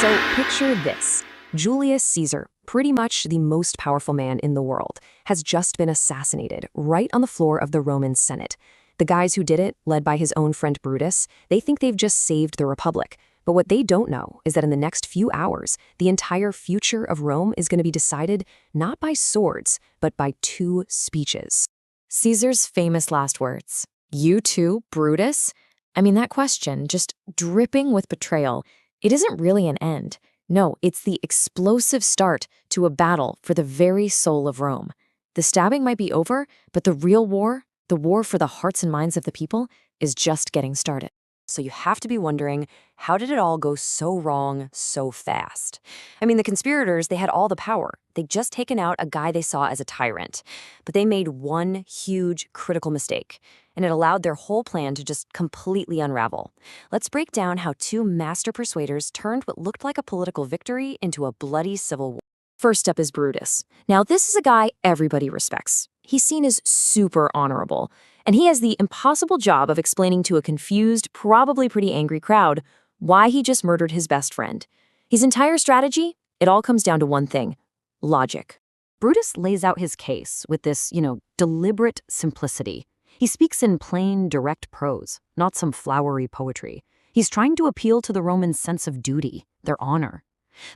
So picture this. Julius Caesar, pretty much the most powerful man in the world, has just been assassinated right on the floor of the Roman Senate. The guys who did it, led by his own friend Brutus, they think they've just saved the Republic. But what they don't know is that in the next few hours, the entire future of Rome is going to be decided not by swords, but by two speeches. Caesar's famous last words, "You too, Brutus?" I mean, that question, just dripping with betrayal, it isn't really an end. No, it's the explosive start to a battle for the very soul of Rome. The stabbing might be over, but the real war, the war for the hearts and minds of the people, is just getting started. So you have to be wondering, how did it all go so wrong so fast? I mean, the conspirators, they had all the power. They'd just taken out a guy they saw as a tyrant. But they made one huge critical mistake, and it allowed their whole plan to just completely unravel. Let's break down how two master persuaders turned what looked like a political victory into a bloody civil war. First up is Brutus. Now, this is a guy everybody respects. He's seen as super honorable, and he has the impossible job of explaining to a confused, probably pretty angry crowd why he just murdered his best friend. His entire strategy, it all comes down to one thing: logic. Brutus lays out his case with this, deliberate simplicity. He speaks in plain, direct prose, not some flowery poetry. He's trying to appeal to the Roman sense of duty, their honor.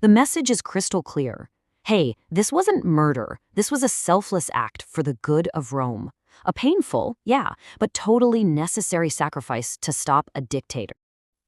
The message is crystal clear. Hey, this wasn't murder. This was a selfless act for the good of Rome. A painful, yeah, but totally necessary sacrifice to stop a dictator.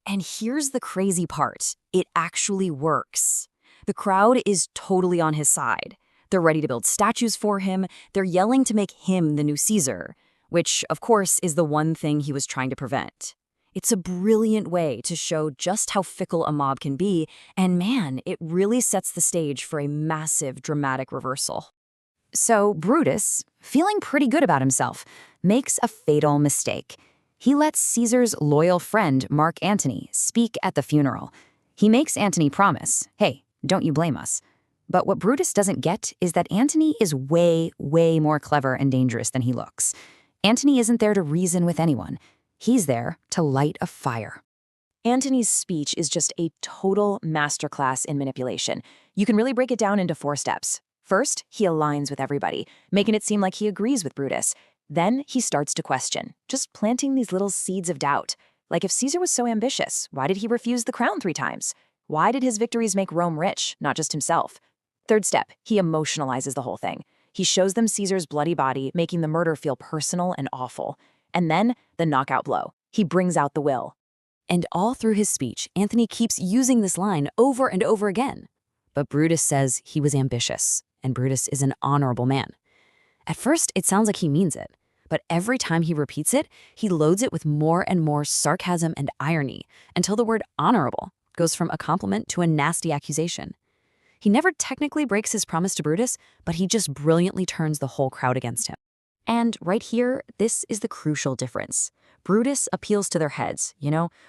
And here's the crazy part. It actually works. The crowd is totally on his side. They're ready to build statues for him. They're yelling to make him the new Caesar, which, of course, is the one thing he was trying to prevent. It's a brilliant way to show just how fickle a mob can be, and man, it really sets the stage for a massive dramatic reversal. So Brutus, feeling pretty good about himself, makes a fatal mistake. He lets Caesar's loyal friend, Mark Antony, speak at the funeral. He makes Antony promise, hey, don't you blame us. But what Brutus doesn't get is that Antony is way, way more clever and dangerous than he looks. Antony isn't there to reason with anyone. He's there to light a fire. Antony's speech is just a total masterclass in manipulation. You can really break it down into 4 steps. First, he aligns with everybody, making it seem like he agrees with Brutus. Then he starts to question, just planting these little seeds of doubt. Like, if Caesar was so ambitious, why did he refuse the crown 3 times? Why did his victories make Rome rich, not just himself? Third step, he emotionalizes the whole thing. He shows them Caesar's bloody body, making the murder feel personal and awful. And then, the knockout blow. He brings out the will. And all through his speech, Antony keeps using this line over and over again. But Brutus says he was ambitious, and Brutus is an honorable man. At first, it sounds like he means it. But every time he repeats it, he loads it with more and more sarcasm and irony, until the word honorable goes from a compliment to a nasty accusation. He never technically breaks his promise to Brutus, but he just brilliantly turns the whole crowd against him. And right here, this is the crucial difference. Brutus appeals to their heads,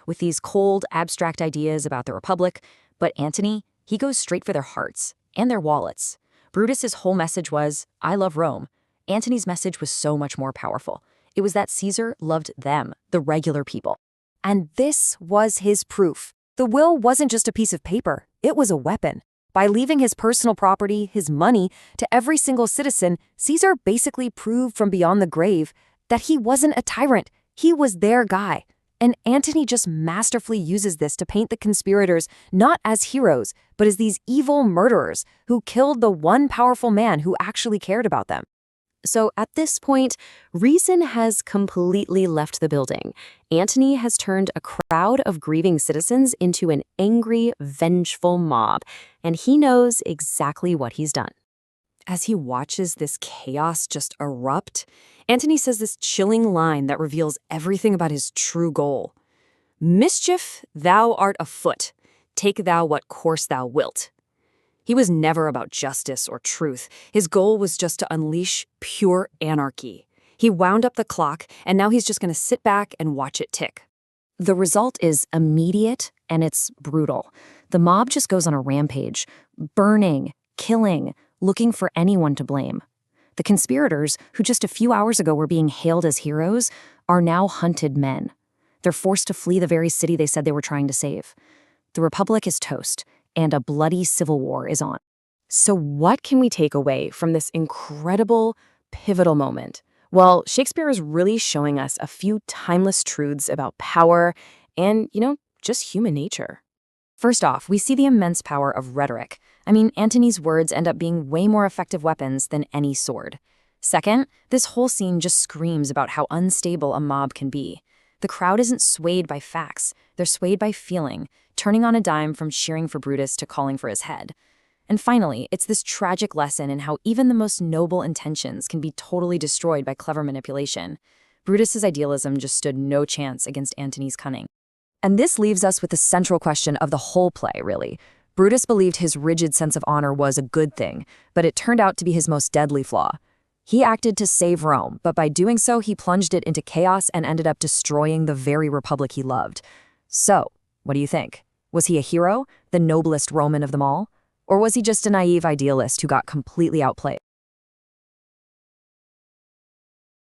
with these cold, abstract ideas about the Republic, but Antony, he goes straight for their hearts and their wallets. Brutus's whole message was, I love Rome. Antony's message was so much more powerful. It was that Caesar loved them, the regular people. And this was his proof. The will wasn't just a piece of paper, it was a weapon. By leaving his personal property, his money, to every single citizen, Caesar basically proved from beyond the grave that he wasn't a tyrant. He was their guy. And Antony just masterfully uses this to paint the conspirators not as heroes, but as these evil murderers who killed the one powerful man who actually cared about them. So at this point, reason has completely left the building. Antony has turned a crowd of grieving citizens into an angry, vengeful mob, and he knows exactly what he's done. As he watches this chaos just erupt, Antony says this chilling line that reveals everything about his true goal. Mischief thou art afoot, take thou what course thou wilt. He was never about justice or truth. His goal was just to unleash pure anarchy. He wound up the clock, and now he's just going to sit back and watch it tick. The result is immediate, and it's brutal. The mob just goes on a rampage, burning, killing, looking for anyone to blame. The conspirators, who just a few hours ago were being hailed as heroes, are now hunted men. They're forced to flee the very city they said they were trying to save. The Republic is toast. and a bloody civil war is on. So what can we take away from this incredible, pivotal moment? Well, Shakespeare is really showing us a few timeless truths about power and, just human nature. First off, we see the immense power of rhetoric. I mean, Antony's words end up being way more effective weapons than any sword. Second, this whole scene just screams about how unstable a mob can be. The crowd isn't swayed by facts, they're swayed by feeling, turning on a dime from cheering for Brutus to calling for his head. And finally, it's this tragic lesson in how even the most noble intentions can be totally destroyed by clever manipulation. Brutus's idealism just stood no chance against Antony's cunning. And this leaves us with the central question of the whole play, really. Brutus believed his rigid sense of honor was a good thing, but it turned out to be his most deadly flaw. He acted to save Rome, but by doing so, he plunged it into chaos and ended up destroying the very republic he loved. So, what do you think? Was he a hero, the noblest Roman of them all? Or was he just a naive idealist who got completely outplayed?